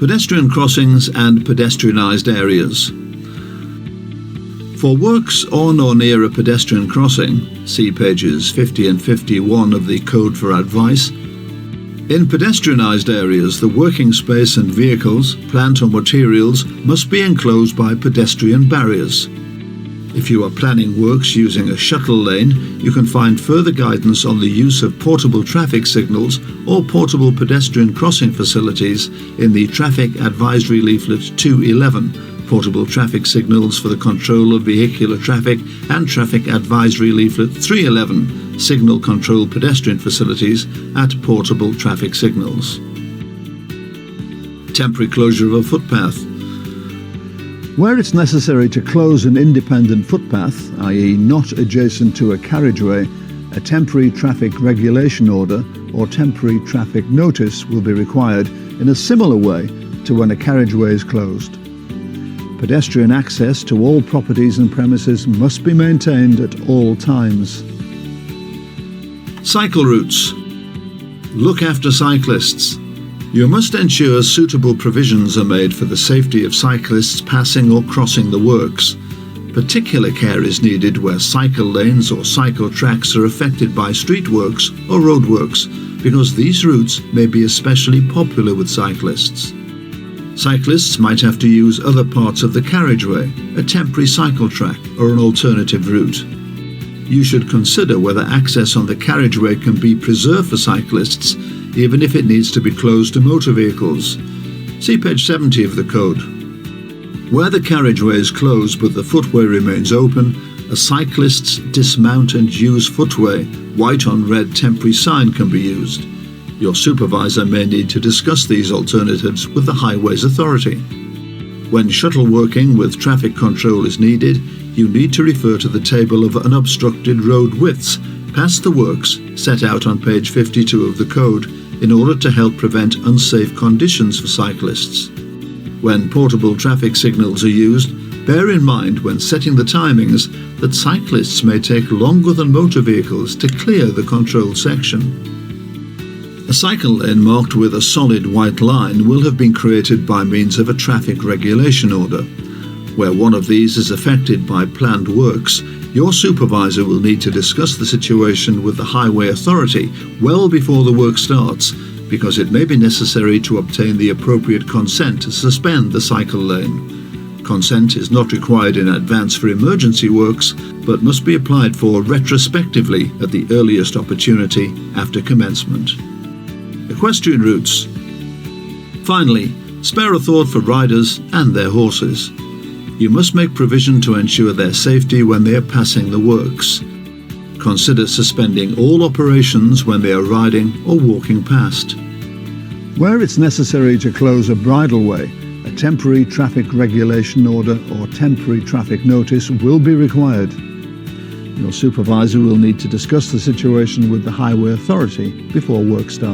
Pedestrian crossings and pedestrianised areas. For works on or near a pedestrian crossing, see pages 50 and 51 of the Code for Advice. In pedestrianised areas, the working space and vehicles, plant or materials must be enclosed by pedestrian barriers. If you are planning works using a shuttle lane, you can find further guidance on the use of portable traffic signals or portable pedestrian crossing facilities in the Traffic Advisory Leaflet 211, Portable Traffic Signals for the Control of Vehicular Traffic, and Traffic Advisory Leaflet 311, Signal Control Pedestrian Facilities at Portable Traffic Signals. Temporary closure of a footpath. Where it's necessary to close an independent footpath, i.e. not adjacent to a carriageway, a temporary traffic regulation order or temporary traffic notice will be required in a similar way to when a carriageway is closed. Pedestrian access to all properties and premises must be maintained at all times. Cycle routes. Look after cyclists. You must ensure suitable provisions are made for the safety of cyclists passing or crossing the works. Particular care is needed where cycle lanes or cycle tracks are affected by street works or roadworks, because these routes may be especially popular with cyclists. Cyclists might have to use other parts of the carriageway, a temporary cycle track or an alternative route. You should consider whether access on the carriageway can be preserved for cyclists, even if it needs to be closed to motor vehicles. See page 70 of the Code. Where the carriageway is closed but the footway remains open, a cyclist's dismount and use footway, white on red temporary sign can be used. Your supervisor may need to discuss these alternatives with the Highways Authority. When shuttle working with traffic control is needed, you need to refer to the table of unobstructed road widths past the works set out on page 52 of the Code in order to help prevent unsafe conditions for cyclists. When portable traffic signals are used, bear in mind when setting the timings that cyclists may take longer than motor vehicles to clear the controlled section. A cycle lane marked with a solid white line will have been created by means of a traffic regulation order. Where one of these is affected by planned works, your supervisor will need to discuss the situation with the Highway Authority well before the work starts, because it may be necessary to obtain the appropriate consent to suspend the cycle lane. Consent is not required in advance for emergency works, but must be applied for retrospectively at the earliest opportunity after commencement. Equestrian routes. Finally, spare a thought for riders and their horses. You must make provision to ensure their safety when they are passing the works. Consider suspending all operations when they are riding or walking past. Where it's necessary to close a bridleway, a temporary traffic regulation order or temporary traffic notice will be required. Your supervisor will need to discuss the situation with the Highway Authority before work starts.